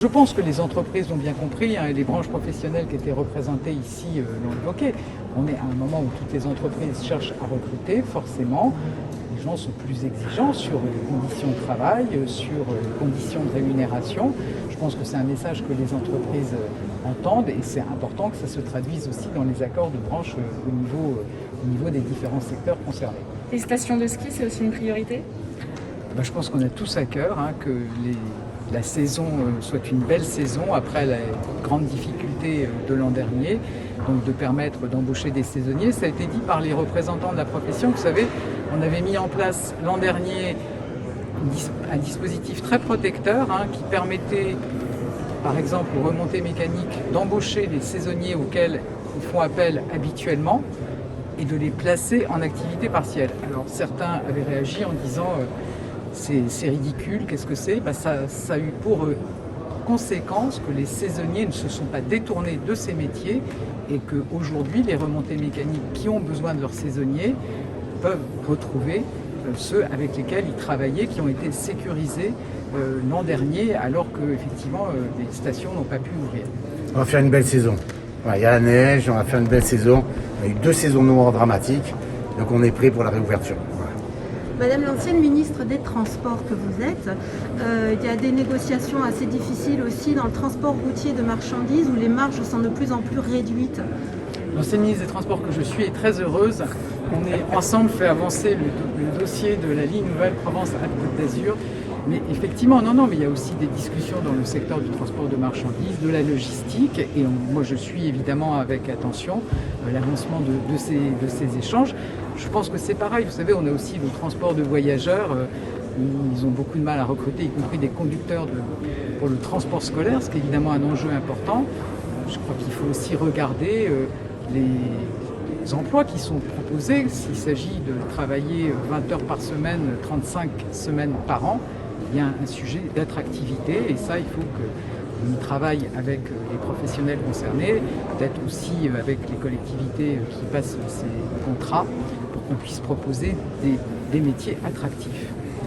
Je pense que les entreprises l'ont bien compris, et les branches professionnelles qui étaient représentées ici l'ont évoqué. On est à un moment où toutes les entreprises cherchent à recruter, forcément. Les gens sont plus exigeants sur les conditions de travail, sur les conditions de rémunération. Je pense que c'est un message que les entreprises entendent et c'est important que ça se traduise aussi dans les accords de branche au niveau des différents secteurs concernés. Les stations de ski, c'est aussi une priorité ? Je pense qu'on a tous à cœur que la saison soit une belle saison après la grande difficulté de l'an dernier, donc de permettre d'embaucher des saisonniers. Ça a été dit par les représentants de la profession. Vous savez, on avait mis en place l'an dernier un dispositif très protecteur qui permettait, par exemple, aux remontées mécaniques d'embaucher les saisonniers auxquels ils font appel habituellement et de les placer en activité partielle. Alors certains avaient réagi en disant c'est ridicule, qu'est-ce que c'est ? Ça a eu pour conséquence que les saisonniers ne se sont pas détournés de ces métiers et qu'aujourd'hui, les remontées mécaniques qui ont besoin de leurs saisonniers peuvent retrouver ceux avec lesquels ils travaillaient, qui ont été sécurisés l'an dernier, alors que effectivement les stations n'ont pas pu ouvrir. On va faire une belle saison. Il y a la neige, on va faire une belle saison. On a eu 2 saisons noires dramatiques, donc on est prêt pour la réouverture. Madame l'ancienne ministre des Transports que vous êtes, il y a des négociations assez difficiles aussi dans le transport routier de marchandises où les marges sont de plus en plus réduites. L'ancienne ministre des Transports que je suis est très heureuse. On est ensemble fait avancer le dossier de la ligne Nouvelle-Provence-Alpes-Côte d'Azur. Mais effectivement, mais il y a aussi des discussions dans le secteur du transport de marchandises, de la logistique. Et moi, je suis évidemment avec attention l'avancement de ces échanges. Je pense que c'est pareil. Vous savez, on a aussi le transport de voyageurs. Ils ont beaucoup de mal à recruter, y compris des conducteurs pour le transport scolaire, ce qui est évidemment un enjeu important. Je crois qu'il faut aussi regarder les emplois qui sont proposés. S'il s'agit de travailler 20 heures par semaine, 35 semaines par an, il y a un sujet d'attractivité et ça, il faut qu'on travaille avec les professionnels concernés, peut-être aussi avec les collectivités qui passent ces contrats pour qu'on puisse proposer des métiers attractifs.